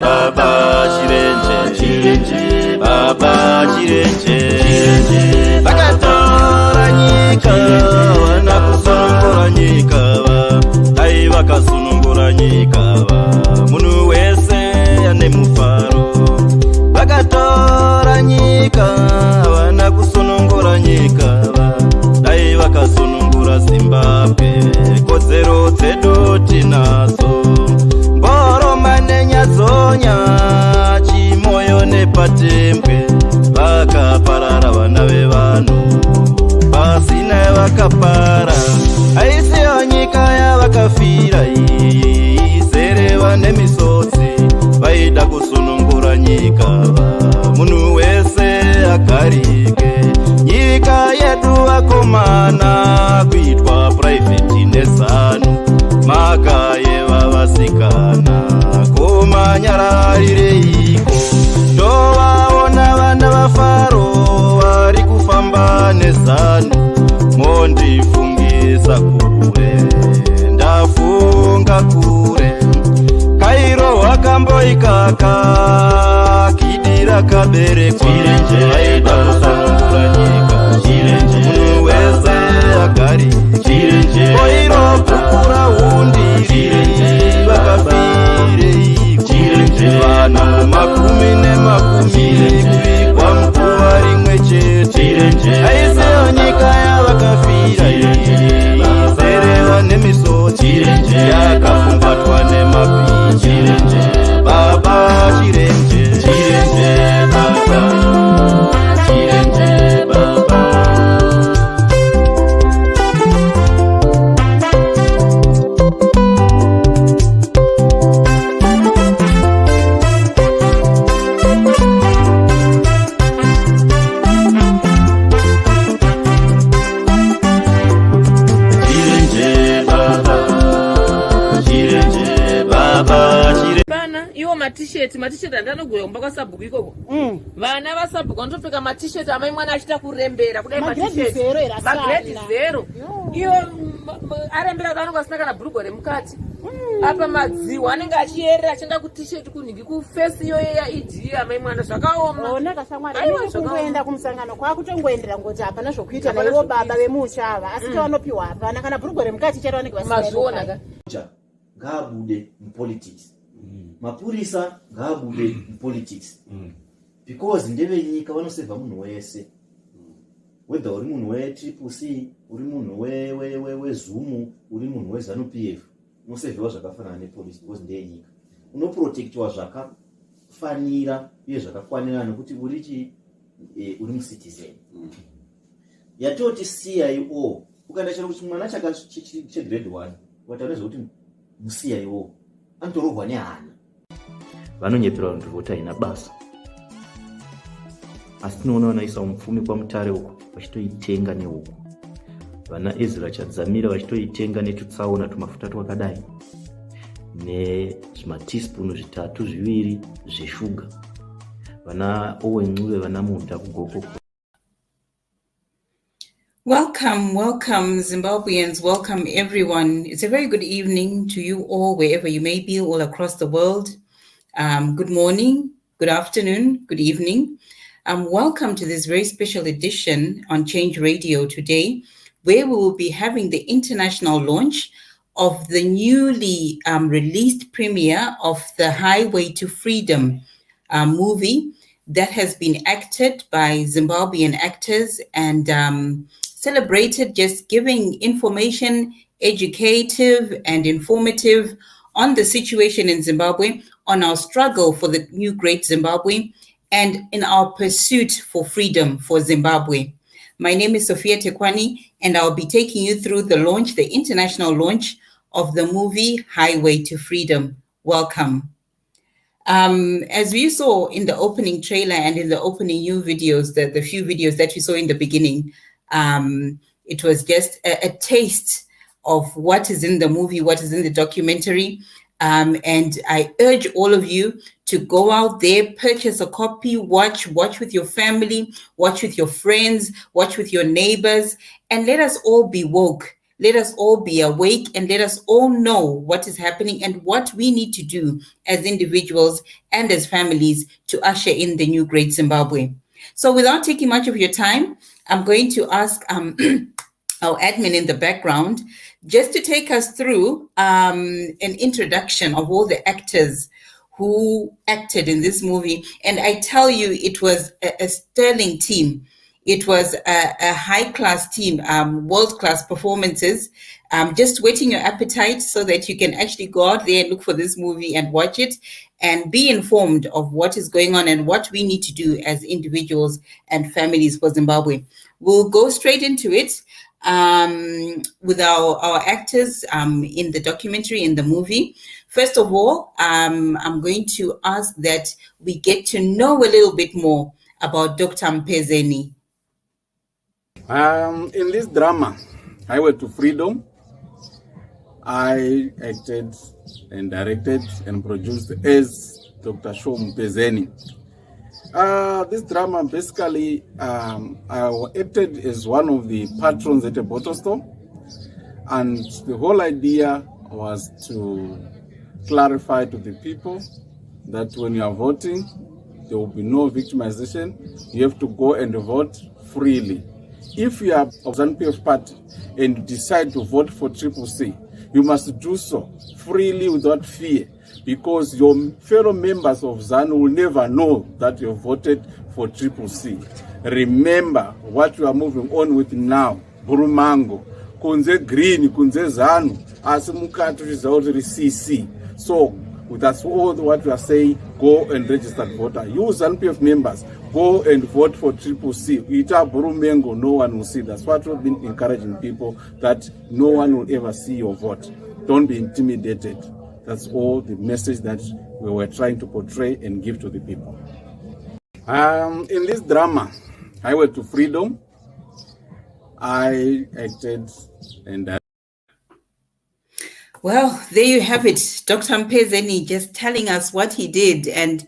Baba chirenje, Baba chirenje, vakatora nyika, vana kusunungura nyika, dai vakasunungura nyika, munhu wese ane mufaro. Vakatora nyika, vana kusunungura nyika, dai vakasunungura Zimbabwe, kodzero dzedu tinazo. Zonya chimoyo nepatembwe vakaparara vana vevanhu pasina vakapara aisiyo nyika yavakafira izere vane misodzi vaida kusunungura nyika munhu wese agarike nyika yedu vakomana kuitwa private nezano maka yevavasikana manyararireiko ndovaona vana vafaro vari kufamba nezano mondifungisa kure ndafunga kure kairo hwakamboikaka kidira kaberekwa aida kusunungura nyika munhu wese agari koiro Gukurahundi vakafire vana makumi nemakumi kuvikwa mkuva rimwe chete aiseyo nyika yavakafira izere vane misodzi yakafumbatwa nemabhizi Baba chirenje Baba chirenje Baba. Matisheti andanogoya kumba kwasabhuku ikoko. Vana vasabhuku vanotopfeka matisheti amai mwana achita kurembera kudai matisheti. Magrade zero. Iyo arembera kanonga asina kana bhurugwa remukati. Apa madziwa anenge achiyerera achienda kutisheti kunhingi kufesi iyo yaID amai mwana zvakaoma. Ona kasamwari kungoenda kumusangano kwakutongoendera ngoti hapana zvokuita naivo baba vemuchava asi vanopiwa hapana kana bhurugwa remukati chero vanenge vasina ka. Ngabude mupolitics. Mapurisa ngabude politics because ndeve nyika vanoseva munhu wese whether uri munhu weTCC uri munhu weZumu uri munhu weZANU-PF unoseviwa zvakafanana nepolice because ndeye nyika unoprotectwa zvakafanira uye zvakakwanira nokuti uri mucitizen yatoti CIO ukaenda chero kuti mwana chegrade 1 wataura kuti muCIO anotorohwa nehana vanonyepera vanhu voti haina basa asi tinoona vanaisa mupfumi kwamutare uko vachitoitenga nehuko vana Ezra Chadzamira vachitoitenga netutsaona tumafuta twakadai nezvimateaspoon 3-2 zveshuga vana Owencuve vana Munda kugoko. Welcome Zimbabweans, welcome everyone. It's a very good evening to you all wherever you may be all across the world. Good morning, good afternoon, good evening. Welcome to this very special edition on Change Radio today, where we will be having the international launch of the newly released premiere of the Highway to Freedom movie that has been acted by Zimbabwean actors and celebrated, just giving information, educative and informative on the situation in Zimbabwe, on our struggle for the new great Zimbabwe, and in our pursuit for freedom for Zimbabwe. My name is Sophia Tekwani, and I'll be taking you through the launch, the international launch of the movie Highway to Freedom. Welcome. As we saw in the opening trailer and in the opening new videos, the few videos that we saw in the beginning, it was just a taste of what is in the movie, what is in the documentary. And I urge all of you to go out there, purchase a copy, watch with your family, watch with your friends, watch with your neighbors, and let us all be woke. Let us all be awake and let us all know what is happening and what we need to do as individuals and as families to usher in the new great Zimbabwe. So without taking much of your time, I'm going to ask our admin in the background just to take us through an introduction of all the actors who acted in this movie. And I tell you, it was a sterling team. It was a high-class team, world-class performances. Just whetting your appetite so that you can actually go out there and look for this movie and watch it and be informed of what is going on and what we need to do as individuals and families for Zimbabwe. We'll go straight into it with our actors in the documentary, in the movie. First of all, I'm going to ask that we get to know a little bit more about Dr. Pezzani. In this drama, Highway to Freedom, I acted and directed and produced as Dr. Pezzani. This drama, basically, I acted as one of the patrons at a bottle store, and the whole idea was to clarify to the people that when you are voting, there will be no victimization. You have to go and vote freely. If you are of ZANU-PF party and decide to vote for CCC, you must do so freely without fear, because your fellow members of ZANU will never know that you voted for CCC. Remember what you are moving on with now. Burumango, kunze green, kunze ZANU, asimukatu rizauti CC. So that's all what we are saying. Go and register voter. You ZANU-PF members, go and vote for CCC. Ita Burumengo, no one will see. That's what we've been encouraging people, that no one will ever see your vote. Don't be intimidated. That's all the message that we were trying to portray and give to the people. In this drama, Highway to Freedom, I acted and Well, there you have it. Dr. Pezzani just telling us what he did and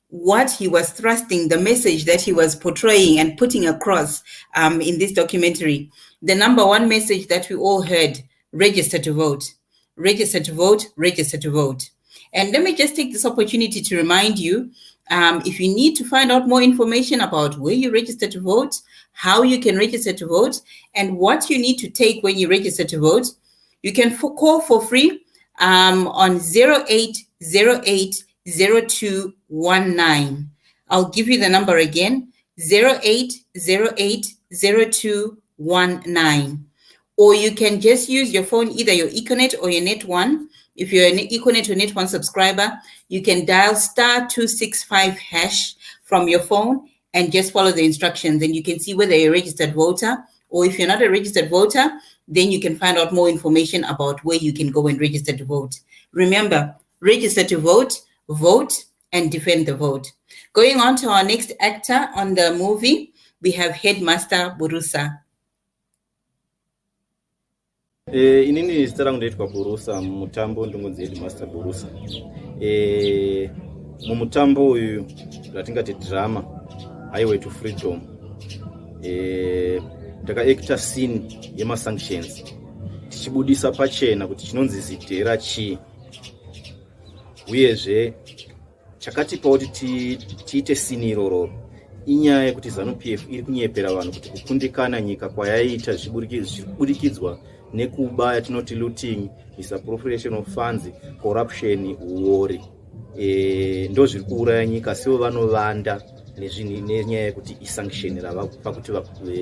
what he was thrusting, the message that he was portraying and putting across in this documentary. The number one message that we all heard: register to vote, register to vote, register to vote. And let me just take this opportunity to remind you, if you need to find out more information about where you register to vote, how you can register to vote, and what you need to take when you register to vote, you can call for free on 08080219. I'll give you the number again, 08080219. Or you can just use your phone, either your Econet or your Net1. If you're an Econet or Net1 subscriber, you can dial *265# from your phone and just follow the instructions, and you can see whether you're a registered voter, or if you're not a registered voter, then you can find out more information about where you can go and register to vote. Remember, register to vote, vote, and defend the vote. Going on to our next actor on the movie, we have Headmaster Burusa. Inini zita rangu ndaitwa Burusa, mumutambo ndingonzi Headmaster Burusa. Mumutambo uyu ratingati drama Highway to Freedom. Takaacta scene yema-sanctions tichibudisa pachena kuti chinonzi zitera chi, uyezve chakatipa kuti tiite scene iroro inyaya yekuti ZANU-PF iri kunyepera vanhu kuti kukundikana nyika kwayaita zvichiburikidzwa nekuba yatinoti looting, misappropriation of funds, corruption, uori. Ndo zviri kuuraya nyika, sevo vanovanda nenyaya yekuti isanction ravakupa kuti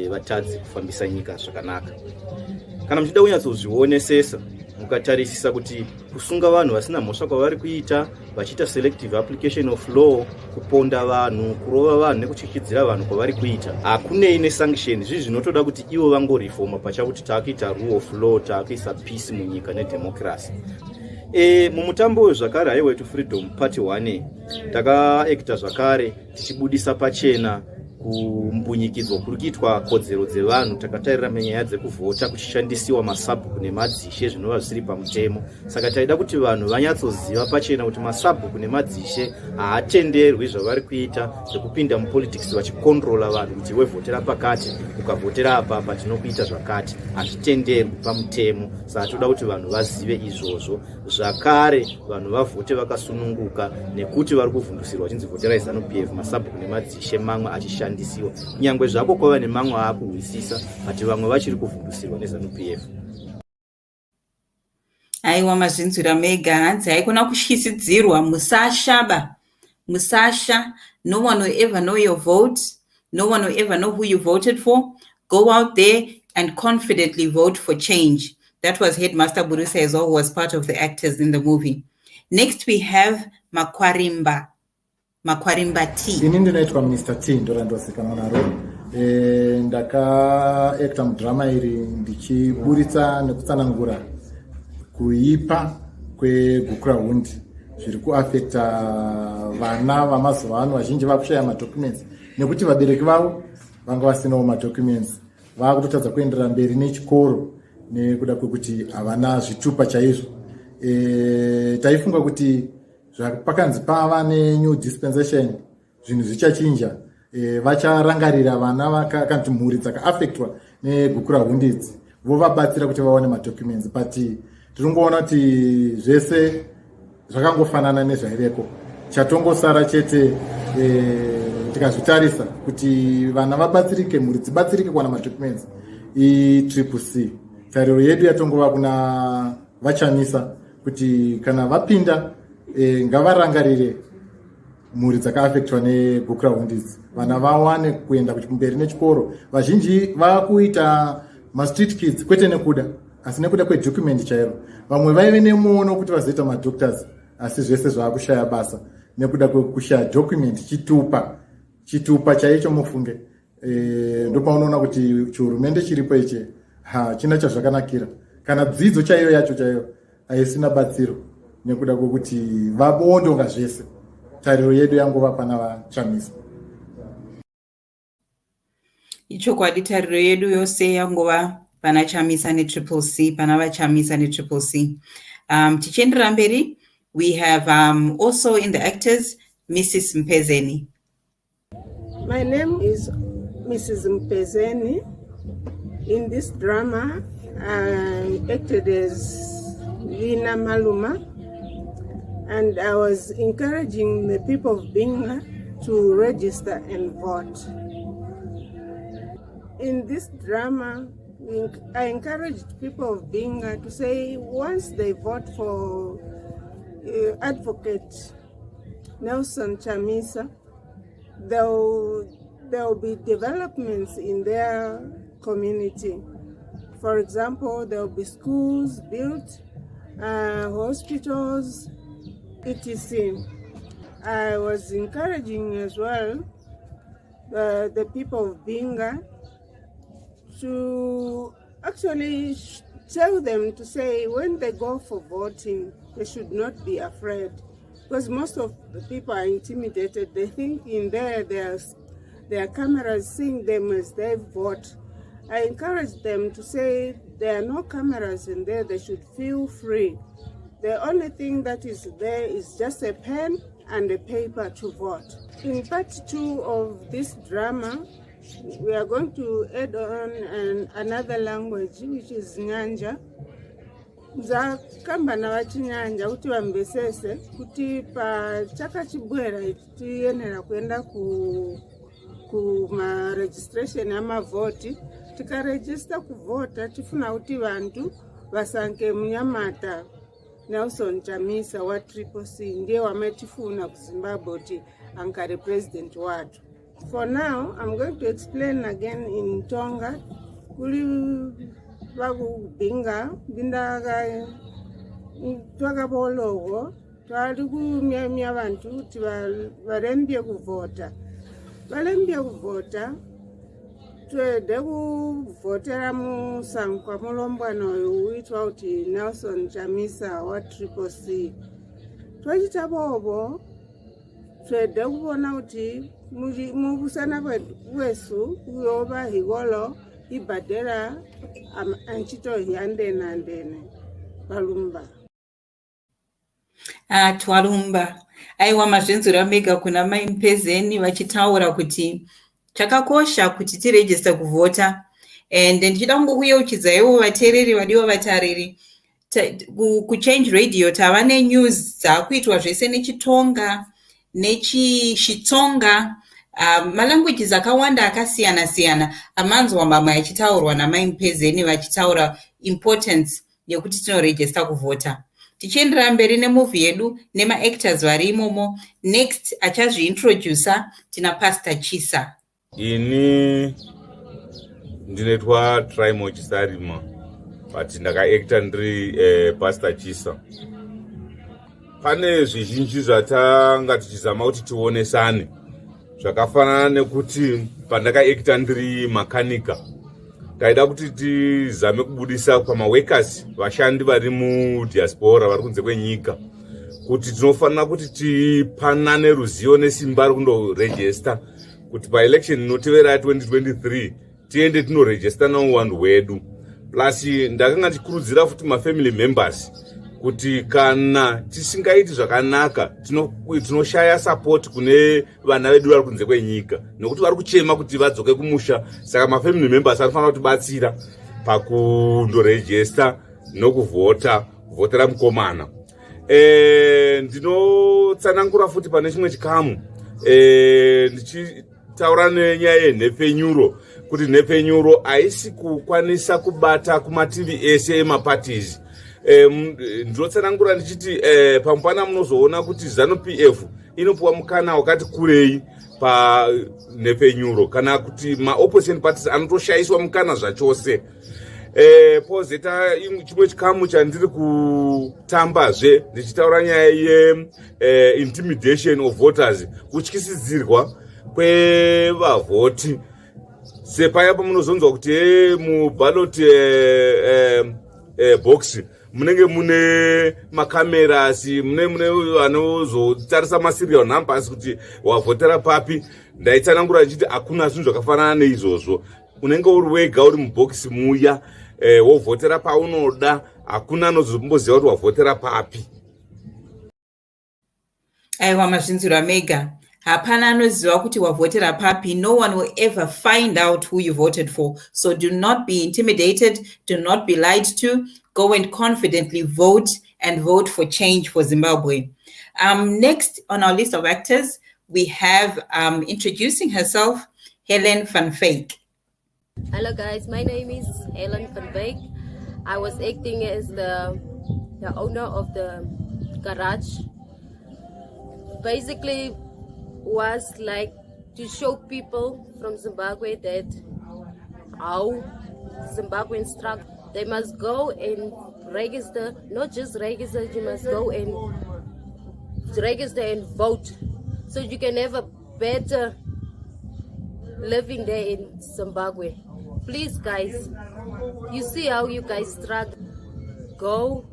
vatadzi kufambisa nyika zvakanaka. Kana muchida kunyatsozvionesesa, mukatarisisa kuti kusunga vanhu vasina mhosva kwavari kuita, vachiita selective application of law, kuponda vanhu, kurova vanhu nekuchikidzira vanhu kwavari kuita, hakunei nesanction. Izvi zvinotoda kuti ivo vangorifoma pachakuti taakuita rule of law, taakuisa peace munyika nedemocracy. Mumutambo zvakare Highway to Freedom part 1 takaacta zvakare tichibudisa pachena kumbunyikidzwa kuri kuitwa kodzero dzevanhu takatarira menyaya dzekuvhota kuchishandisiwa masabhuku nemadzishe zvinova zvisiri pamutemo. Saka taida kuti vanhu vanyatsoziva pachena kuti masabhuku nemadzishe haatenderwi zvavari kuita zvekupinda mupolitics vachikontrola vanhu kuti wevhotera pakati ukavhotera apapa tinokuita zvakati, hazvitenderwi pamutemo. Saka toda kuti vanhu vazive izvozvo. Zvakare vanhu vavhote vakasununguka nekuti vari kuvhundusirwa vachinzi vhoterai ZANU-PF masabhuku nemadzishe mamwe achishandisiwa, nyangwe zvako kwava nemamwe aakurwisisa kuti vamwe vachiri kuvhundusirwa neZANU-PF. Aiwa mazvinzwira mega, hanzi haikona kutyisidzirwa. Musashaba, musasha. No one will ever know your vote. No one will ever know who you voted for. Go out there and confidently vote for change. That was Headmaster Burusa as well, who was part of the actors in the movie. Next we have Makwarimba T. Ini ndinoitwa Mr. T ndorandozikanwa naro. Ndakaacta mudrama iri ndichiburitsa nekutsanangura kuipa kweGukurahundi zviri kuafekta vana vamazuva ano vazhinji vakushaya madocuments nekuti vabereki vavo vanga vasinawo madocuments, vakutotadza kuenderera mberi nechikoro nekuda kwekuti havana zvitupa chaizvo. Taifunga kuti pakanzi pava nenew dispensation zvinhu zvichachinja, vacharangarira vana vakanzi mhuri dzakaafektwa neGukurahundi idzi vovabatsira kuti vaone madocuments, but tiringoona kuti zvese zvakangofanana nezvaireko. Chatongosara chete tikazvitarisa kuti vana vabatsirike, mhuri dzibatsirike kuwana madocuments i-CCC. Tariro yedu yatongova kuna vachamisa kuti kana vapinda ngavarangarire mhuri dzakaafektwa neGukurahundi idzi, vana vawane kuenda kumberi nechikoro. Vazhinji vakuita ma-street kids kwete nekuda, asi nekuda kwedocument chairo. Vamwe vaive nemuono kuti vazoita madoctors, asi zvese zvaakushaya basa nekuda kwekushaya document, chitupa chaicho mufunge. Ndopaunoona kuti chihurumende chiripo ichi hachina chazvakanakira, kana dzidzo chaiyo yacho chaiyo haisina batsiro nekuda kwekuti vabondonga zvese. Tariro yedu yangova pana vachamisa. Ichokwadi, tariro yedu yose yangova pana chamisa neCCC, pana vachamisa neCCC. Tichienderera mberi, we have also in the actors Mrs. Pezzani. My name is Mrs. Pezzani. In this drama, I acted as Vina Maluma, and I was encouraging the people of Binga to register and vote. In this drama, I encouraged people of Binga to say once they vote for Advocate Nelson Chamisa, there will be developments in their community. For example, there will be schools built, hospitals, etc. I was encouraging as well the people of Binga to actually tell them to say when they go for voting, they should not be afraid, because most of the people are intimidated. They think in there are cameras seeing them as they vote. I encourage them to say there are no cameras in there, they should feel free. The only thing that is there is just a pen and a paper to vote. In part 2 of this drama, we are going to add on another language, which is Nyanja. Zakamba na vachinyanja kuti vambesese kuti pa chaka chibwera tiyenera kuenda ku ma registration amavhoti. Tikaregister kuvhota tifuna kuti vantu vasanke Munyamata Nelson Chamisa wa CCC ndiye wametifuna kuZimbabwe kuti ankare president watu. For now, I'm going to explain again in Tonga. Kuli vakubinga bindaga twakapologo twali kumyamya vantu kuti varembye kuvhota. Valembye kuvhota twede kuvhotera musankwa mulombwano uitwa kuti Nelson Chamisa wa CCC. Twachita bobo twede kubona kuti mukusana wesu uyova hikolo ibhadhera anchito yandene balumba. Twalumba. Aiwa mazvenzura mega kuna mai Pezzani vachitaura kuti chakakosha kuti tiregister kuvhota. And ndichida kungokuyeuchidzaiwo vateereri vadiwa vatariri. Kuchange radio tava nenews dzakuitwa zvese nechitonga nechishitsonga malanguages akawanda akasiyana-siyana amanzwa mamwe achitaurwa namai Pezzani vachitaura importance yekuti tinoregister kuvhota. Tichiendera mberi nemovie yedu nemaactors vari imomo. Next achazviintroducer tina Pastor Chisa. Ini ndinetwa Traimo Chisarima but ndakaacta ndiri Pastor Chisa. Pane zvizhinji zvatanga tichizama kuti tionesane zvakafanana nekuti pandakaacta ndiri makanika taida kuti tizame kubudisa pamaworkers vashandi vari mudiaspora vari kunze kwenyika kuti tinofanira kuti tipanane ruzivo nesimba rekundoregister kuti paelection inotevera ya 2023 tiende tinoregister nauwandu hwedu. Plus ndakanga ndikurudzira futi mafamily members kuti kana tisingaiti zvakanaka tinoshaya support kune vana vedu vari kunze kwenyika nekuti vari kuchema kuti vadzoke kumusha. Saka mafamily members anofanira kutibatsira pakundoregister nokuvhotera mukomana. Ndinotsanangura futi pane chimwe chikamu ndichitaura nenyaya yenhepfenyuro kuti nhepfenyuro haisi kukwanisa kubata kumativi ese emaparties. Ndinotsanangura ndichiti pamupana munozoona kuti ZANU-PF inopuwa mukana wakati kurei panhepfenyuro kana kuti maopposition parties anotoshayiswa mukana zvachose. Pozeta chimwe chikamu chandiri kutambazve ndichitaura nyaya ye-intimidation of voters, kutyisidzirwa kwevavhoti. Sepaya pamunozonzwa kuti muballot box munenge mune makameras, mune vanozotarisa maserial numbers kuti wavhotera papi. Ndaitsanangura ndichiti hakuna zvinhu zvakafanana neizvozvo. Unenge uri wega uri mubhokisi muya wovhotera paunoda, hakuna anozomboziva kuti wavhotera papi. Aiwa mazvinzura mega. Hapana anoziva kuti wavhotera papi. No one will ever find out who you voted for. So do not be intimidated. Do not be lied to. Go and confidently vote and vote for change for Zimbabwe. Next on our list of actors, we have introducing herself, Hellen Van Vyk. Hello guys, my name is Hellen Van Vyk. I was acting as the owner of the garage. Basically was like to show people from Zimbabwe that how Zimbabweans struggle. They must go and register, not just register, you must go and register and vote so you can have a better living there in Zimbabwe. Please guys, you see how you guys struggle. Go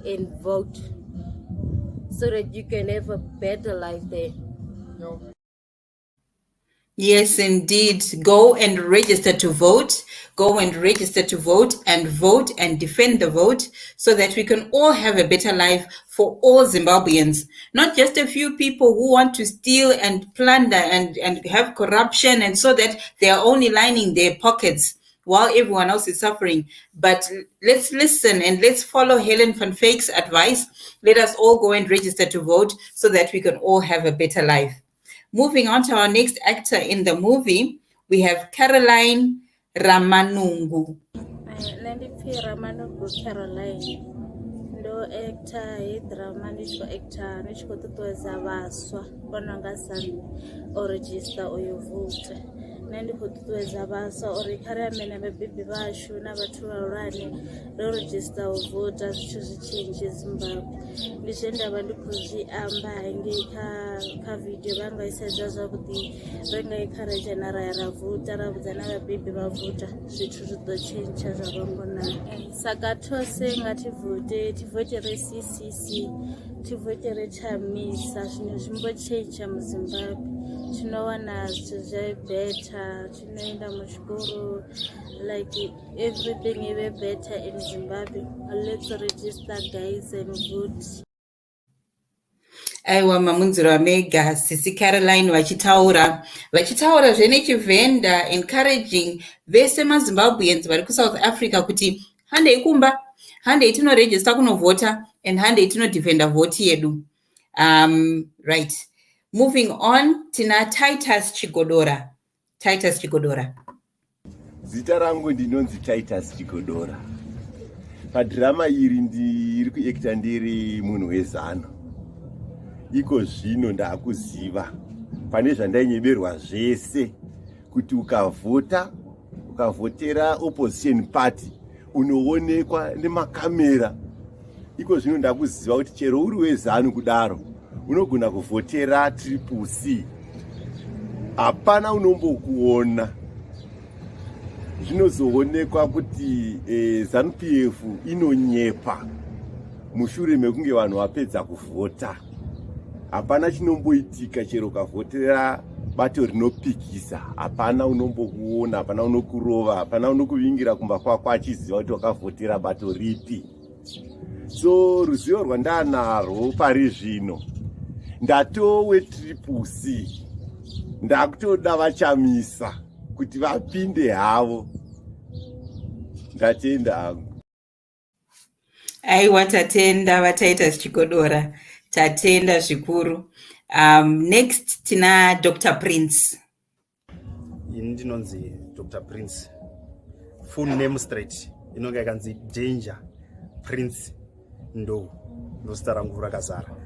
and vote so that you can have a better life there. Yes, indeed. Go and register to vote. Go and register to vote and defend the vote so that we can all have a better life for all Zimbabweans. Not just a few people who want to steal and plunder and have corruption and so that they are only lining their pockets while everyone else is suffering. But let's listen and let's follow Hellen Van Vyk's advice. Let us all go and register to vote so that we can all have a better life. Moving on to our next actor in the movie, we have Caroline Ramanungu. Ramanungu Caroline. Ndo actor drama ndicho actor ndichikototweza vaswa vanongasani oregister oyovote nandikototweza vaswa orikaramena vabebi vashu navathu vaulwane roregister ovota zvicho zvichinji Zimbabwe ndizvendava ndikuzviamba hange kavidhio vangaisaiza zvakuti rengaikaraja naraya ravhota ravudza navabebi vavhota zvithu zvidochinja zvavangonaka saka tose ngativhote tivhotere CCC tivhotere chamisa zvinhu zvimbochecha muzimbabwe tinowana zvito zvebeta tinoenda muchikoro like everything ive better in Zimbabwe. Let's register guys and vote. Aiwa mamunziro amega sisi Caroline vachitaura zvenechivhenda encouraging vese maZimbabweans vari kuSouth Africa kuti handei kumba, handei tinoregister kunovhota and handei tinodefenda vhoti yedu. Right. Moving on, tina Titus Chigodora. Zita rangu ndinonzi Titus Chigodora. Padhirama iri ndiri kuekta ndiri munhu wezano. Iko zvino ndakuziva pane zvandainyeberwa zvese kuti ukavhotera opposition party unoonekwa nemakamera. Iko zvino ndakuziva kuti chero uri wezano kudaro unogona kuvhotera triple C. Hapana unombokuona. Zvinozoonekwa kuti ZANU-PF inonyepa mushure mekunge vanhu vapedza kuvhota. Hapana chinomboitika chero ukavhotera bato rinopikisa. Hapana unombokuona, hapana unokurova, hapana unokuvingira kumba kwako achiziva kuti wakavhotera bato ripi. So ruzivo rwandanarwo pari zvino ndatowe triple C. Ndakutoda vachamisa kuti vapinde havo. Ndatenda hangu. Aiwa tatenda vataita Chigodora. Tatenda zvikuru. Next tina Dr. Prince. Ndinonzi Dr. Prince. Full name straight. Inonga yakanzi Danger Prince ndozita rangu rakazara.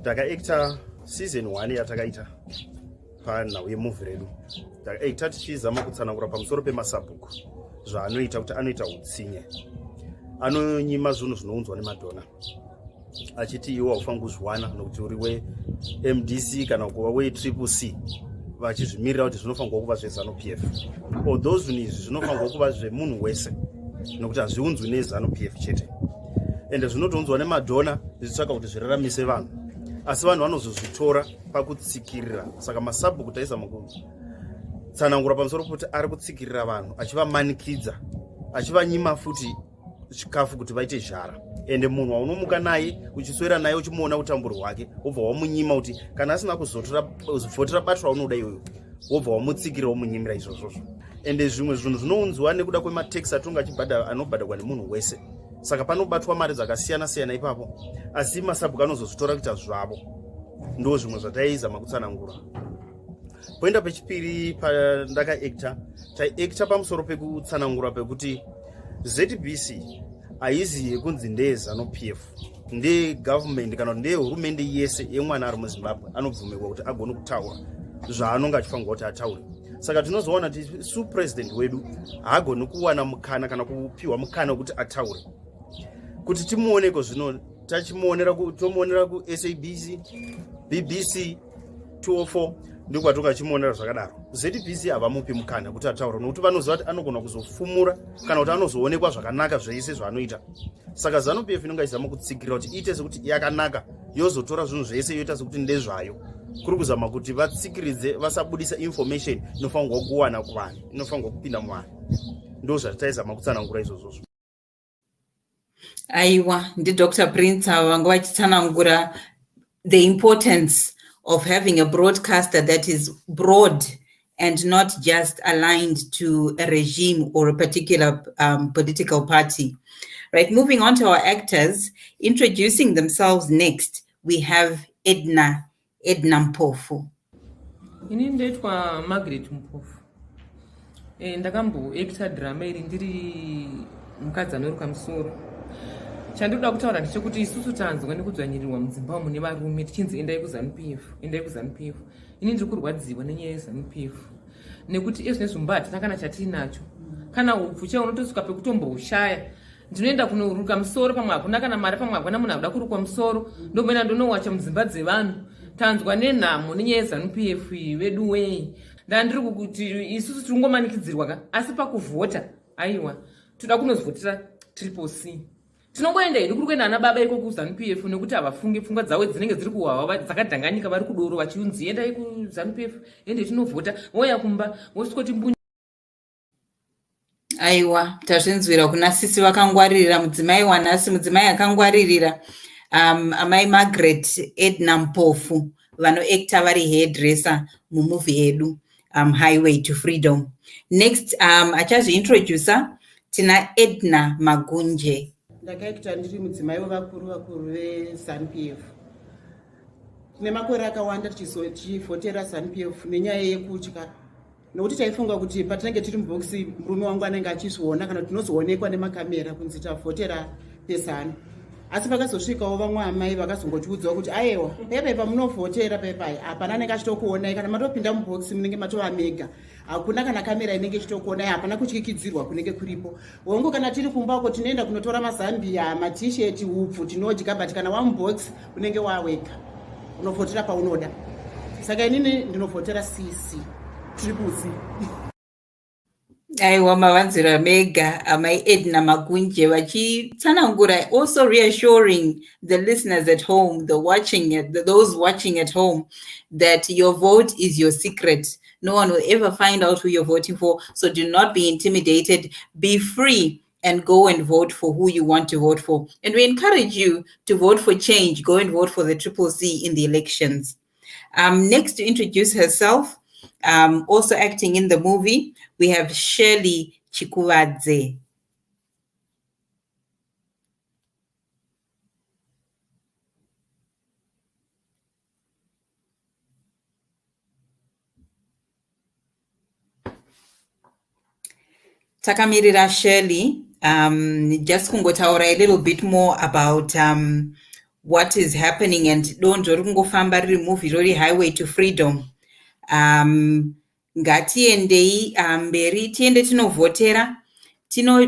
Takaekta season 1 yatakaita panhau yemovhi redu. Takaekta tichizama kutsanangura pamusoro pemasabhuku zvaanoita kuti anoita utsinye. Anonyima zvinhu zvinounzwa nemadhona. Achiti iwe haufaniri kuzviwana nokuti uri we-MDC kana kuva we-CCC. Vachizvimirira kuti zvinofanirwa kuva zveZANU-PF. Although zvinhu izvi zvinofanirwa kuva zvemunhu wese nokuti hazviunzwi neZANU-PF chete. Ende zvinotounzwa nemadhona zvichitsvaka kuti zviraramise vanhu. Asi vanhu vanozozvitora pakutsikirira. Saka masabhuku taizama kutsanangura pamusoro kuti ari kutsikirira vanhu achivamanikidza, achivanyima futi chikafu kuti vaite zhara. Ende munhu waunomuka naye uchiswera naye uchimuona utamburo hwake wobva wamunyima kuti kana asina kuzovhotera bato raunoda iyoyo wobva wamutsikira womunyimira izvozvo. Ende zvimwe zvinhu zvinounzwa nekuda kwematax atonga anobhadharwa nemunhu wese. Saka panobatwa mari dzakasiyana siyana ipapo, asi masabhuku anozozvitora kuita zvavo. Ndo zvimwe zvataizama kutsanangura. Poenda pechipiri pandakaekta, taekta pamusoro pekutsanangura pekuti ZBC haizi yekunzi ndeyezANU-PF, ndeyegovernment kana ndeyehurumende yese yemwana ari muZimbabwe anobvumirwa kuti agone kutaura zvaanonga achifanirwa kuti ataure. Saka tinozoona kuti su-president wedu haagoni kuwana mukana kana kupiwa mukana wekuti ataure. Kuti timuoneko zvino tomuonera kuSABC, BBC 204 ndikwatonga chimuonera zvakadaro. ZBC havamupi mukana kuti ataure nokuti vanoziva kuti anogona kuzofumura kana kuti anozoonekwa zvakanaka zvese zvaanoita. Saka ZANU-PF inonga izama kutsikirira kuti iite sekuti yakanaka yozotora zvinhu zvese yoita sekuti ndezvayo. Kuri kuzama kuti vatsikiridze vasabudisa information inofanirwa kuwana kuvanhu, inofanirwa kupinda muvanhu. Ndo zvataizama kutsanangura izvozvo. Aiwa, ndi Dr. Prince vanga vachitsanangura the importance of having a broadcaster that is broad and not just aligned to a regime or a particular political party. Right, moving on to our actors, introducing themselves next, we have Edna Mpofu. Ini ndeitwa Magret Mpofu. Ndakamboekta drama iri ndiri mukadzi anoruka musoro. Chandinoda kutaura ndechekuti isusu tanzwa nekudzvanyirirwa mudzimba mune varume tichinzi endai kuZANU-PF. Ini ndiri kurwadziwa nenyaya yeZANU-PF. Nekuti ezvinezvimba hatina kana chatinacho. Kana upfu unotosuka pekutombohushaya. Ndinoenda kunoruka musoro pamwe hakuna kana mari pamwe hakuna munhu akuda kurukwa musoro. Ndomboenda ndonowacha mudzimba dzevanhu. Tanzwa nenhamo nenyaya yeZANU-PF vedu wei. Ndandiri kuti isusu tirongomanikidzirwa asi pakuvhota aiwa toda kunozvotera triple C. tinongoenda hedu kuri kuenda ana baba iko kuZANU-PF nekuti havafungi pfungwa dzavo dzinenge dziri kuhwahwa dzakadhanganyika vari kudoro vachiunzi endai kuZANU-PF ende tinovhota woya kumba wosvikoti mbunyu. Aiwa, tazvinzwira kuna sisi vakangwaririra mudzimai wanhasi, mudzimai akangwaririra amai Magret Edna Mpofu vanoacta vari hairdresser mumovie yedu Highway to Freedom. Next achazviintroducer tina Edna Magunje. Ndakaita ndiri mudzimai wevakuru veZANU-PF. Tine makore akawanda tichivhotera ZANU-PF nenyaya yekutya. Nokuti taifunga kuti patinenge tiri mubhokisi murume wangu anenge achizviona kana tinozoonekwa nemakamera kunzi tavhotera Pezzani. Asi pakazosvikawo vamwe amai vakazongotiudzawo kuti aiwa pepa pamunovhotera pepai hapana anenge achitokuonai kana matopinda mubhokisi munenge matova mega. Hakuna kana kamera inenge ichitokuonai, hapana kutyikidzirwa kunenge kuripo. Hongu kana tiri kumbako tinoenda kunotora mazambia, matisheti, upfu tinodya, but kana wamubhokisi unenge waweka. Unovhotera paunoda. Saka inini ndinovhotera CC. Triple-C. Aiwa, mavanzira mega amai Edna Magunje vachitsanangura, also reassuring the listeners at home, those watching at home, that your vote is your secret. No one will ever find out who you're voting for, so do not be intimidated. Be free and go and vote for who you want to vote for. And we encourage you to vote for change. Go and vote for the CCC in the elections. Next to introduce herself, also acting in the movie, we have Shirley Chikuwadze. Takamirira Shirley, just kungotaura a little bit more about what is happening and donjo kungofamba riri movie rori Highway to Freedom. Ngatiendei mberi tiende tinovhotera,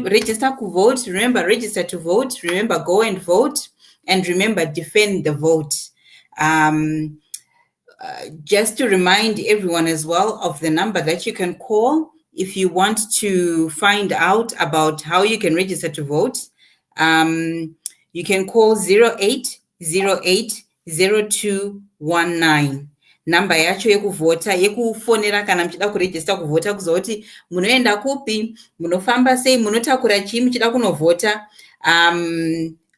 register to vote. Remember, register to vote. Remember, go and vote, and remember, defend the vote. Just to remind everyone as well of the number that you can call if you want to find out about how you can register to vote. You can call 08080219. Namba yacho yekuvhota, yekufonera kana mchida kuregister kuvhota kuzoti munoenda kupi, munofamba sei, munotakura chii muchida kunovhota,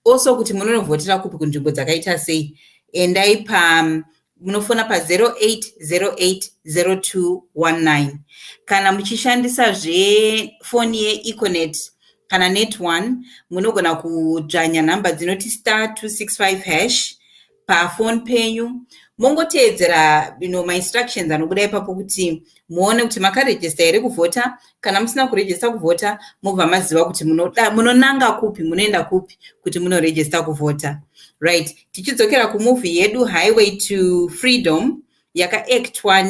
also kuti munonovhotera kupi kunzvimbo dzakaita sei. Endai munofona pa 08080219. Kana muchishandisa foni yeEconet kana Net1, munogona kudzvanya namba dzinoti *265# pafoni penyu. Mongoteedzera my instructions anobuda ipapo kuti muone kuti makaregister here kuvhota. Kana musina kuregister kuvhota, mobva maziva kuti munonanga kupi, munoenda kupi kuti munoregister kuvhota. Right, tichidzokera kumovie yedu Highway to Freedom yakaactwa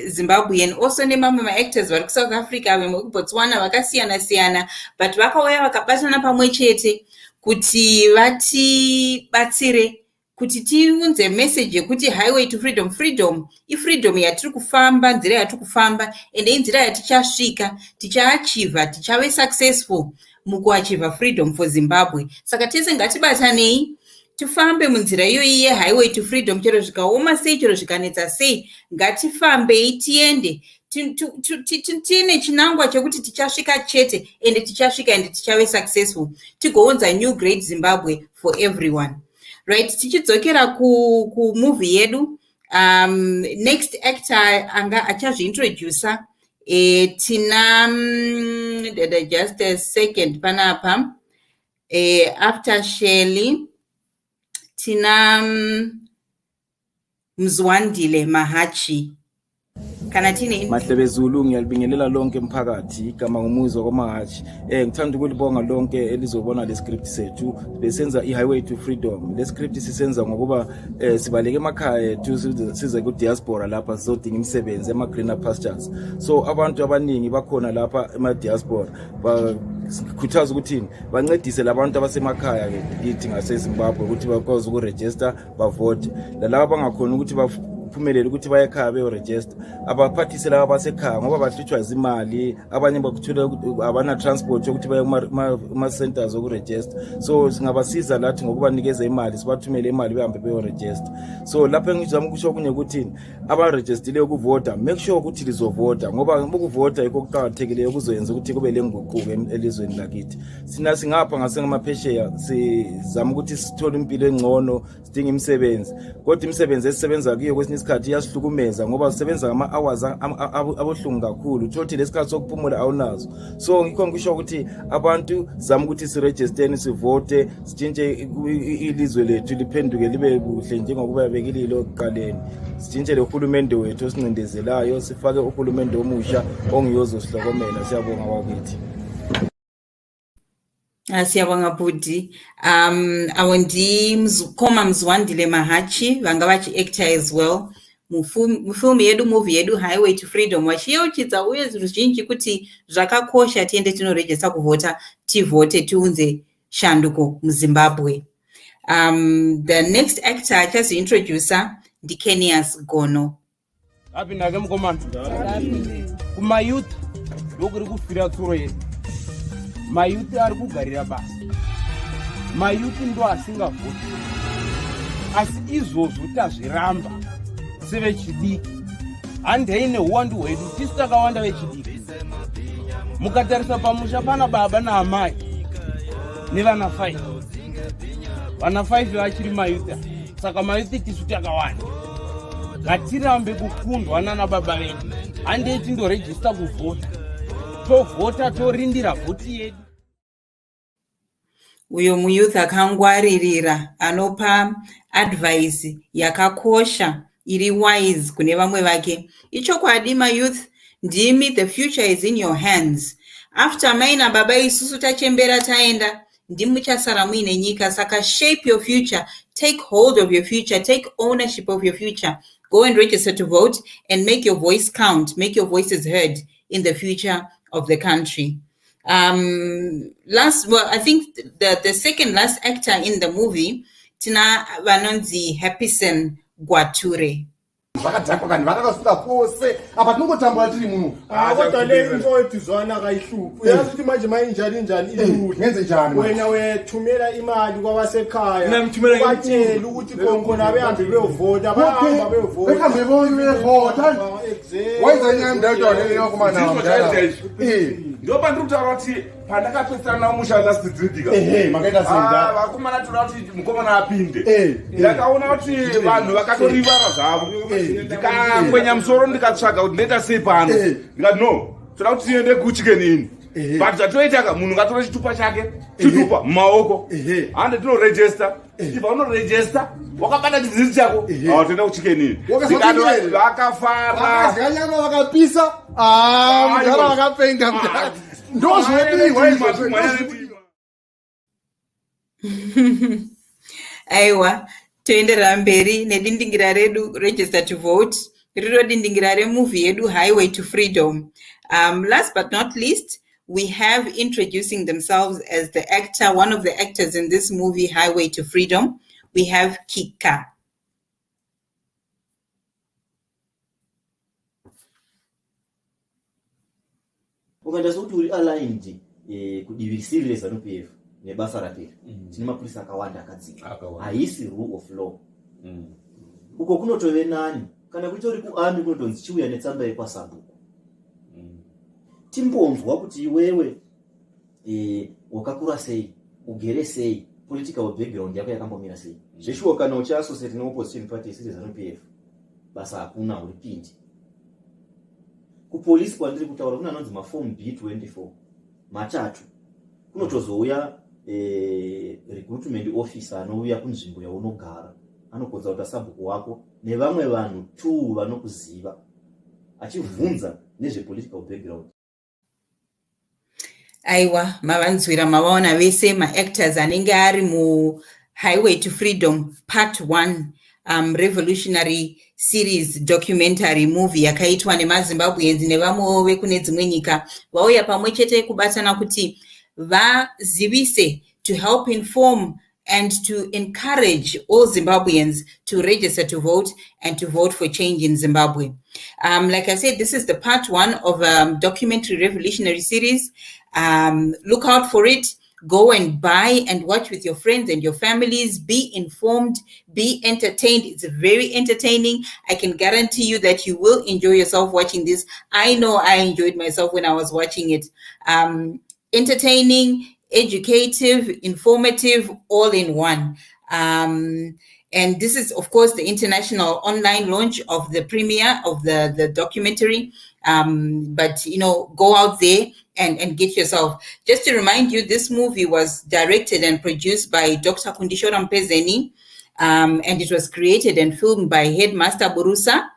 Zimbabwean, also nemamwe maactors vari kuSouth Africa, vemwe kuBotswana, vakasiyana-siyana, but vakauya vakabatana pamwe chete kuti vatibatsire kuti tiunze message yekuti Highway to Freedom, freedom ifreedom yatiri kufamba, nzira yatiri kufamba, ende inzira yatichasvika, tichaachieva, tichave successful mukuachieva freedom for Zimbabwe. Saka tese ngatibatanei tifambe munzira iyoyi yeHighway to Freedom. Chero zvikaoma sei, chero zvikanetsa sei, ngatifambei tiende. Tiene chinangwa chekuti tichasvika chete, ende tichasvika ende tichave successful, tigounza new great Zimbabwe for everyone. Right, tichidzokera kumovie yedu, next actor anga achazviintroducer, tina just a second panapa, after Shirley tina Mzwandile Mahachi. Mahlebezulu, ngiyalibingelela lonke emphakathi kama ngumuzwa kwaMahachi. Ngithanda ukulibonga lonke elizobona le script sethu besenza iHighway to Freedom. Le script sisenza ngokuba sibaleke emakhaya ethu size ku diaspora lapha sizodinga imisebenzi ema greener pastures. So abantu abaningi bakhona lapha ema diaspora bakhuthaza ukuthi bancedise labantu abasemakhaya ke lithi ngase Zimbabwe ukuthi bakwazi ukuregister bavote. Lalabo bangakhona ukuthi kuphumelela ukuthi bayekhaya beyoregister. Abaphathisi laba basekhaya ngoba bahlutshwa izimali, abanye bakuthola abana transport yokuthi baye kuma centers okuregister. So singabasiza lathi ngokubanikeza imali, sibathumele imali behambe beyoregister. So lapha ngizama ukusho kunye ukuthi abaregistrele ukuvota, make sure ukuthi lizovota ngoba ukuvota yikho kuqhakathekileyo kuzoyenza ukuthi kube lenguquko elizweni lakithi. Sina singapha ngasengamaphesheya sizama ukuthi sithole impilo engcono, sidinga imisebenzi. Kodwa imisebenzi esisebenza kuyo kwesinye isikhathi iyasihlukumeza ngoba sisebenza ngama-hours abohlungu kakhulu. Uthothi lesikhathi sokuphumula awunazo. So ngikho ngisho ukuthi abantu zama ukuthi siregister sivote, sitshintshe ilizwe lethu liphenduke libe kuhle njengokuba bekililo ekuqaleni. Sitshintshe le uhulumende wethu osincindezelayo, sifake uhulumende omusha ongiyozosihlokomela. Siyabonga bakithi. Siyabonga budi. Awundi koma Mzwandile Mahachi vanga vachi actor as well. Mufilmu yedu movie yedu Highway to Freedom wachiyeuchidza uye zvizhinji kuti zvakakosha tiende tinoregister kuvota, tivote tiunze shanduko muZimbabwe. The next actor achazointroducer ndikenias Gono. Apinake mukomana kumayouth ndokuri kufira tsuro yedu. Mayouth ari kugarira basa, mayouth ndo asingavhoti, asi izvozvo tazviramba sevechidiki. Handaine uwandu hwedu tisu takawanda vechidiki. Mukatarisa pamusha pana baba naamai nevana 5, vana 5 vachiri mayouth. Saka mayouth tisu takawanda. Ngatirambe kukundwa nana baba vedu. Handei tindoregister kuvhota, tovhota torindira vhoti yedu. Uyo muyouth akangwaririra anopa advice yakakosha iri wise kune vamwe vake. Ichokwadi mayouth, ndimi, the future is in your hands. After maina baba isusu tachembera taenda, ndimu chasara muine nyika. Saka shape your future, take hold of your future, take ownership of your future. Go and register to vote and make your voice count, make your voices heard in the future of the country. I think the second last actor in the movie, tina vanonzi Happyson Gwature. Vakadhakwa kandi vakakasuka pose apa tinongotambura tiri muno kodwa le into etizwana akayihluphi uyazi ukuthi manje mayinjani ngenze njani wena wethumela imali kwabasekhaya batshela ukuthi konkona behambe beyovota bahamba beyovota behambe beyovota wenza nyanda yodwa kumana ndoba ndikutaura kuti pandakapesana umusha last drinking makaita senda vakomana toda kuti mukomana apinde ndakaona kuti vanhu vakatorivara zvavo ndikakwenya musoro ndikatsvaga kuti ndoita sei pano ndikati no toda kuti tiende kuchikenini but zvatoitaka munhu ngatora chitupa chake chitupa mumaoko hande tinoregister ibva unoregister wakabata chidzizi chako toenda kuchikenini vakafara vakanyama vakapisa mudhara vakapenga ndozvodiwa izvozvo. Aiwa, toenderera mberi nedindingira redu register to vote, riro dindingira removie yedu Highway to Freedom. Last but not least, we have introducing themselves as the actor, one of the actors in this movie Highway to Freedom. We have Kika. Ukandaza kuti uri aligned kudivirisirire ZANU-PF nebasa rake. Tine mapurisa akawanda akadzika. Haisi rule of law. Uko kunotove nani kana kuti uri kuarmy kunotonzi chiuya netsamba yekwasabhuku. Timbonzwa kuti iwewe wakakura sei, ugere sei, political background yako yakambomira sei. Zveshuwa kana uchiassociate neopposition party isiri ZANU-PF, basa hakuna uripindi. Kupolisi kwandiri kutaura kuna anonzi maform B24 matatu kunotozouya recruitment officer anouya kunzvimbo yaunogara anokodza kuti sabhuku wako nevamwe vanhu 2 vanokuziva achivhunza nezvepolitical background. Aiwa, mavanzwira mavaona vese ma-actors anenge ari mu Highway to Freedom Part 1 revolutionary series documentary movie yakaitwa nemaZimbabweans nevamwewo vekune dzimwe nyika vauya pamwe chete kubatana kuti vazivise to help inform and to encourage all Zimbabweans to register to vote and to vote for change in Zimbabwe. Like I said, this is the part 1 of a documentary revolutionary series. Look out for it. Go and buy and watch with your friends and your families. Be informed, be entertained. It's very entertaining. I can guarantee you that you will enjoy yourself watching this. I know I enjoyed myself when I was watching it. Entertaining, educative, informative, all in one. And this is, of course, the international online launch of the premiere of the documentary. But, you know, go out there and get yourself. Just to remind you, this movie was directed and produced by Dr. Pezzani, and it was created and filmed by Headmaster Burusa,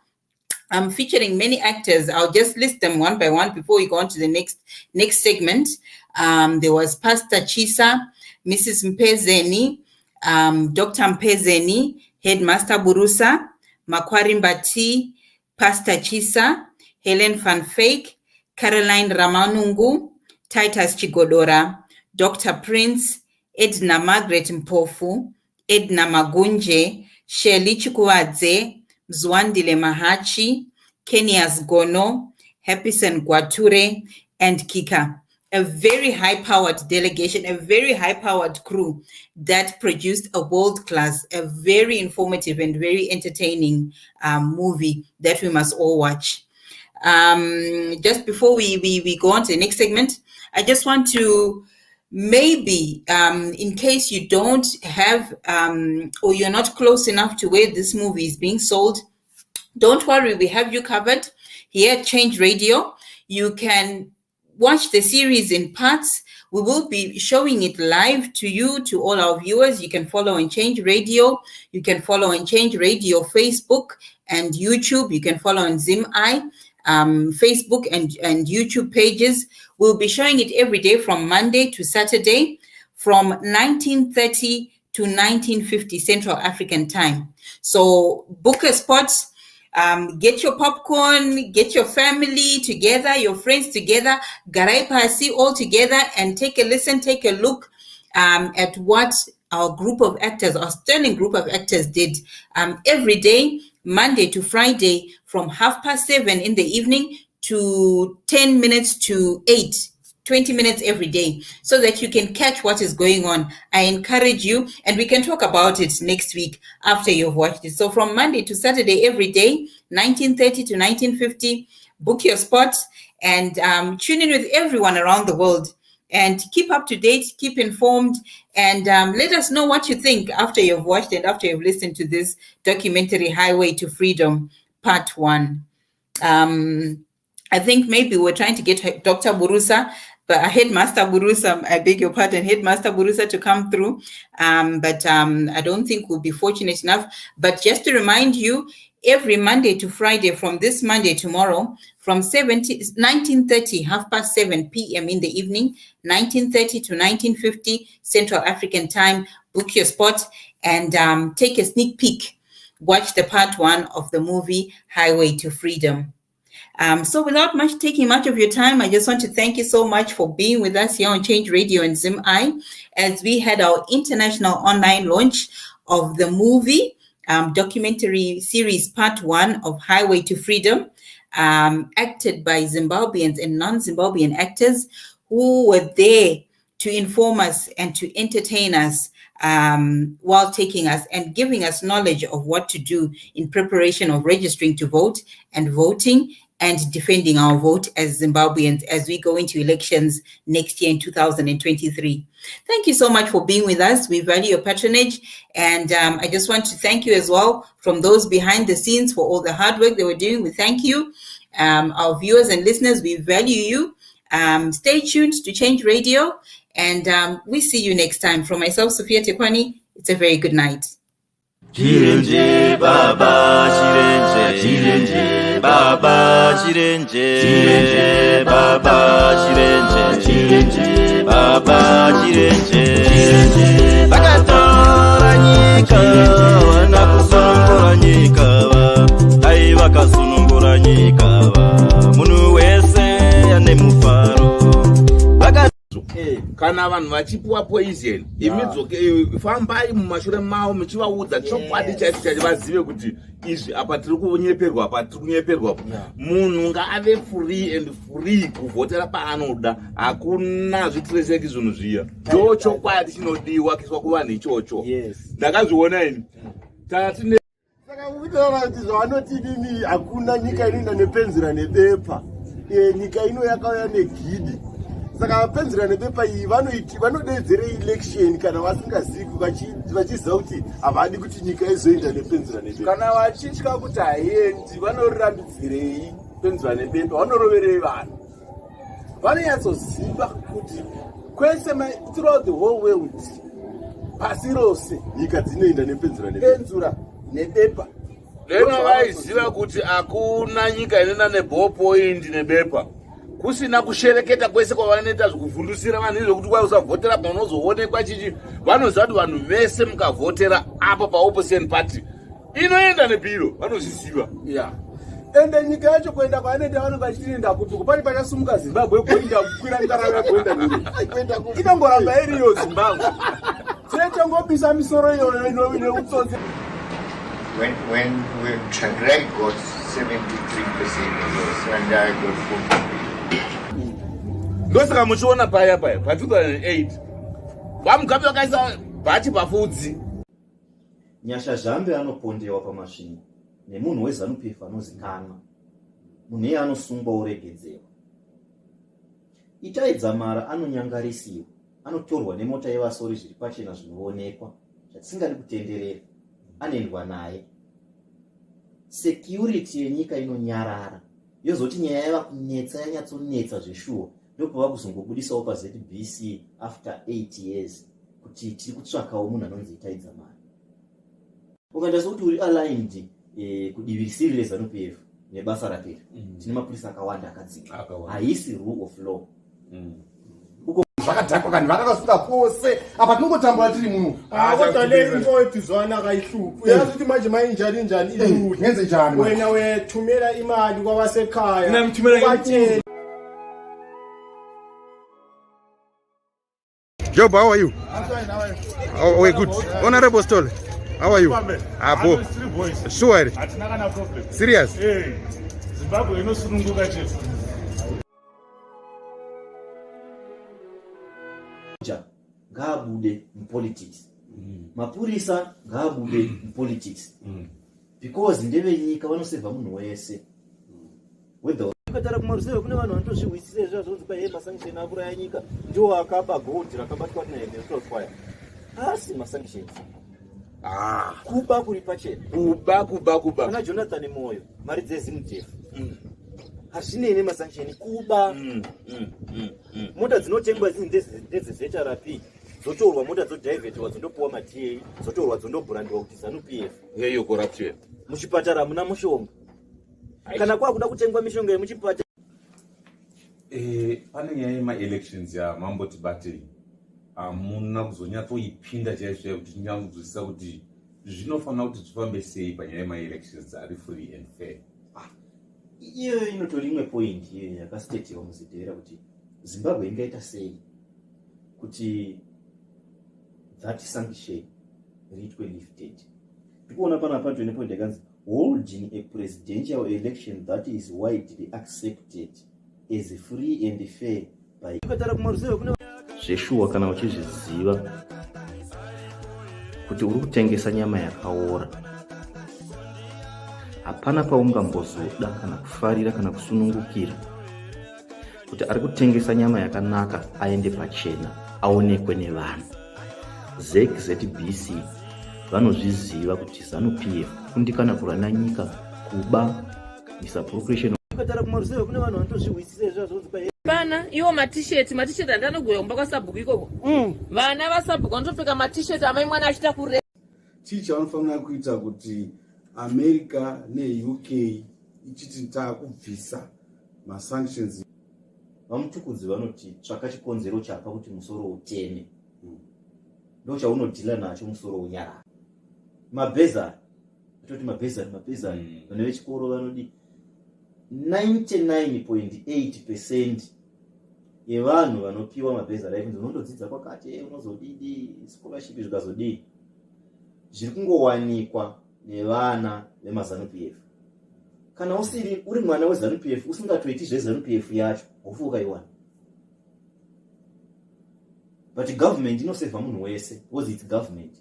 featuring many actors. I'll just list them one by one before we go on to the next segment. There was Pastor Chisa, Mrs. Pezzani, Dr. Pezzani, Headmaster Burusa, Makwari Mbati, Pastor Chisa, Hellen Van Vyk, Caroline Ramanungu, Titus Chigodora, Dr. Prince, Edna and Magret Mpofu, Edna Magunje, Shirley Chikuwadze, Zwandile Mahachi, Kenias Gono, Happyson Gwature, and Kika. A very high-powered delegation, a very high-powered crew that produced a world-class, a very informative and very entertaining movie that we must all watch. Just before we go on to the next segment, I just want to maybe, in case you don't have or you're not close enough to where this movie is being sold, don't worry, we have you covered here at Change Radio. You can watch the series in parts. We will be showing it live to you, to all our viewers. You can follow on Change Radio. You can follow on Change Radio Facebook and YouTube. You can follow on ZimI, Facebook and YouTube pages. We'll be showing it every day from Monday to Saturday from 19:30 to 19:50 Central African Time. So book a spot. Get your popcorn, get your family together, your friends together, garai pasi all together, and take a listen, take a look at what our group of actors, our sterling group of actors did every day, Monday to Friday, from 7:30 in the evening to 10 minutes to 8. 20 minutes every day, so that you can catch what is going on. I encourage you, and we can talk about it next week after you've watched it. So from Monday to Saturday every day, 19:30 to 19:50, book your spot and tune in with everyone around the world and keep up to date, keep informed, and let us know what you think after you've watched it, after you've listened to this documentary, Highway to Freedom, Part 1. I think maybe we're trying to get Dr. Burusa, but Headmaster Burusa, I beg your pardon, Headmaster Burusa to come through. But I don't think we'll be fortunate enough. But just to remind you, every Monday to Friday, from this Monday tomorrow, from 19:30, 7:30 p.m. in the evening, 19:30 to 19:50 Central African Time, book your spot and take a sneak peek. Watch the part 1 of the movie Highway to Freedom. So without taking much of your time, I just want to thank you so much for being with us here on Change Radio and ZimI as we had our international online launch of the movie documentary series Part 1 of Highway to Freedom, acted by Zimbabweans and non-Zimbabwean actors who were there to inform us and to entertain us while taking us and giving us knowledge of what to do in preparation of registering to vote and voting and defending our vote as Zimbabweans as we go into elections next year in 2023. Thank you so much for being with us. We value your patronage. And I just want to thank you as well from those behind the scenes for all the hard work they were doing. We thank you. Our viewers and listeners, we value you. Stay tuned to Change Radio. And we see you next time. From myself, Sophia Tekwani, it's a very good night. Chirenje Baba Chirenje Chirenje Baba Chirenje Chirenje Baba Chirenje Chirenje Baba Chirenje Chirenje Vakatora nyika wana kusongora nyika ai vakasunungura nyika munhu wese ane mufaro kana vanhu vachipiwa poison imidzoke fambai mumashure mavo muchivaudza chokwadi chaicho vazive kuti izvi apa tiri kunyeperwa apa tiri kunyeperwa. Munhu ngaave free and free kuvhotera paanoda, hakuna zvitireseki zvinhu zviya. Ndo chokwadi chinodiwa kuiswa kuvanhu ichocho. Ndakazviona ini tatine saka kutaura kuti zvavanoti inini hakuna nyika inoenda nepenzira nebepa, nyika ino yakauya negidi. Saka penzira nebepa iyi vanodedzere election kana vasingazivi vachiziva kuti havadi kuti nyika izoenda nepenzira nebepa. Kana vachitya kuti haiendi vanorambidzirei penzira nebepa, vanoroverei vanhu. Vanonyatsoziva kuti kwese throughout the whole world pasi rose nyika dzinoenda nepenzura nebepa. Leno vaiziva kuti hakuna nyika inoenda neballpoint nebepa, kusina kushereketa kwese kwavanoita zvekuvhundusira vanhu izvo kuti kwai usavhotera panozoonekwa chichi. Vanoziva kuti vanhu vese mukavhotera apa paopposition party inoenda nebhiro, vanozviziva. Ende nyika yacho kuenda kwaanoenda vanhu vachitienda kuti kupani pachasumuka Zimbabwe kuenda kukwira ndarama kuenda kuri inongoramba iriyo Zimbabwe. Tinotongobisa misoro iyoyo neutsotsi. When Tigray got 73% of those, and I got 4%. Ndosaka muchiona paya pa 2008 vamugabe vakaisa bhachi pafudzi. Nyasha Zambe anopondewa pamasvingo nemunhu weZANU-PF anozikanwa, munhu iye anosungwa uregedzewa. Itai Dzamara anonyangarisiwa, anotorwa nemota yevasori zviri pachena zvinoonekwa zvatisingadi kutenderera, anoendwa naye. Security yenyika inonyarara, yozoti nyaya yava kunetsa yanyatsonetsa zveshuwa, ndopava kuzongobudisawo paZBC after 8 years kuti tiri kutsvakawo munhu anonzi Itai Dzamara. Ukaenda sokuti uri aligned kudivirisiri reZANU-PF nebasa rake, tine mapurisa akawanda akadzika, haisi rule of law. Zvakadhakwa kandi vakakasvika pose apa tinongotambura tiri muno akotalei mfoetizwana akaihlupa uyazi kuti manje mainjani njani iluti ngenze njani wena wethumela imali kwabasekhaya namthumela Job, how are you? I'm fine, how are you? Oh, we're good. Honorable Stoll, how are you? Abo. Sure. Atina kana problem. Serious? Hey. Zimbabwe inosununguka chete. Ngaabude politics. Mapurisa ngaabude politics. Because ndevenyika vanosevha munhu wese. Whether ukatara kumaruseva kune vanhu vanotozviwisisa zvazvonzi kwai masanction akuraya nyika ndiwo akaba gold rakabatwa neelectoral choir. Asi masanctions kuba kuri pachena kuba kana Jonathan Moyo mari dzeZINU-PF hazvinene masanction kuba mota dzinotengwa ndedzeZHRP dzotorwa mota dzodhivhetwa dzondopuwa maTA dzotorwa dzondobhurandiwa kuti ZANU-PF yeyo corruption muchipatara muna mushonga kana kwakuda kutengwa mishonga yemuchipatara. Pane nyaya yema-elections yamamboti battery hamuna kuzonyatsoipinda chaizvo kuti tinyatsokunzwisisa kuti zvinofanira kuti zvifambe sei panyaya yema-elections ari free and fair. Iyo inotori imwe point iyo yakasitetirwa muzidhera kuti Zimbabwe ingaita sei kuti that sanction riitwe lifted. Tikuona panapa pane point yakanzi holding a presidential election that is widely accepted as free and fair by zveshuwa kana uchizviziva kuti uri kutengesa nyama yakaora, hapana paungambozoda kana kufarira kana kusunungukira kuti ari kutengesa nyama yakanaka aende pachena aonekwe nevanhu. ZBC vanozviziva kuti ZANU-PF kundikana kurana nyika kuba misappropriation. Ukatara kumaruseva kune vanhu vanotozviwisisa zvazvonzi kwai pana iwo matisheti andanogoya kumba kwasabhuku ikoko vana vasabhuku vanotopfeka matisheti amai mwana achita kure. Chii chavanofanira kuita kuti America neUK ichiti taakubvisa masanctions. Vamutukudzi vanoti tsvaka chikonzero chapa kuti musoro uteme, ndo chaunodhila nacho musoro unyarara. Mabhezari toti mabhezari vana vechikoro vanodi 99.8% yevanhu vanopiwa mabheza life unondodzidza kwakati unozodidi scholarship zvikazodii zviri kungowanikwa nevana vemaZANU-PF. Kana usiri uri mwana weZANU-PF usingatoiti zveZANU-PF yacho hofu ukaiwana. But government inosevha munhu wese because it's government.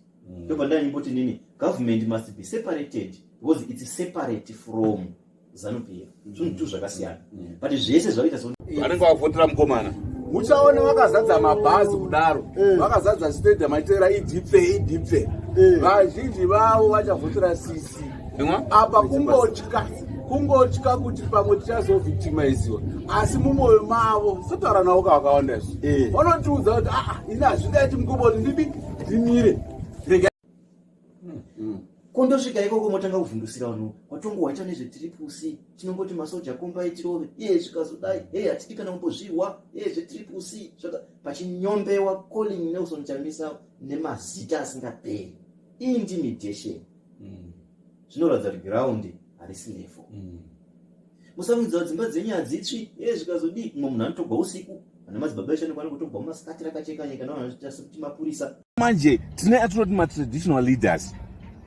Ndoba ndanyingoti nini? Government must be separated because it's separate from ZANU-PF. Zvinhu tu zvakasiyana. But zvese zvaita vanenge vavhotera mukomana muchaona vakazadza mabhazi kudaro vakazadza stadium aitera idipfe vazhinji vavo vachavhotera sisi apa kungotya kuti pamwe tichazovhictimiziwa asi mumwoyo mavo sotaura navo kavakawanda izvo vanotiudza kuti ini hazvingaiti mukomboti ndimire kondosvika ikoko motanga kuvhundusira vanhu watongowaita nezvetripusi tinongoti masoja kombai tirove zvikazodai hatidi kana kumbozvirwa zvetripusi pachinyombewa Colin Nelson Chamisa nemazita asingaperi intimidation zvinoratidza kuti ground harisi level musamudza dzimba dzenyu hadzitsvi zvikazodii mumwe munhu anotogwa usiku ana madzibaba eshe anokwana kutogwa mumasikati rakacheka nyika navanhu kuti mapurisa manje tine atinoti matraditional leaders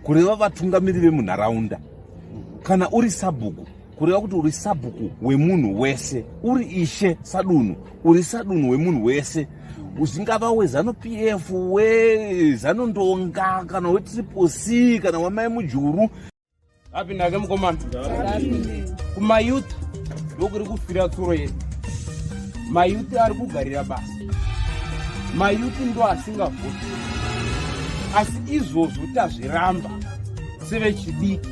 kureva vatungamiri vemunharaunda kana uri sabhuku kureva kuti uri sabhuku wemunhu wese uri ishe sadunhu uri sadunhu wemunhu wese zvingava weZANU-PF wezanondonga kana wetriple kana wamai mujuru apindake mukomana kumayuth ndokuri kufira tsuro yedu mayuth ari kugarira basa mayuth ndo asingavhoti asi izvozvo tazviramba sevechidiki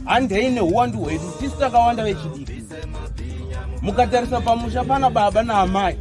handei neuwandu hwedu tisu takawanda vechidiki mukatarisa pamusha pana baba naamai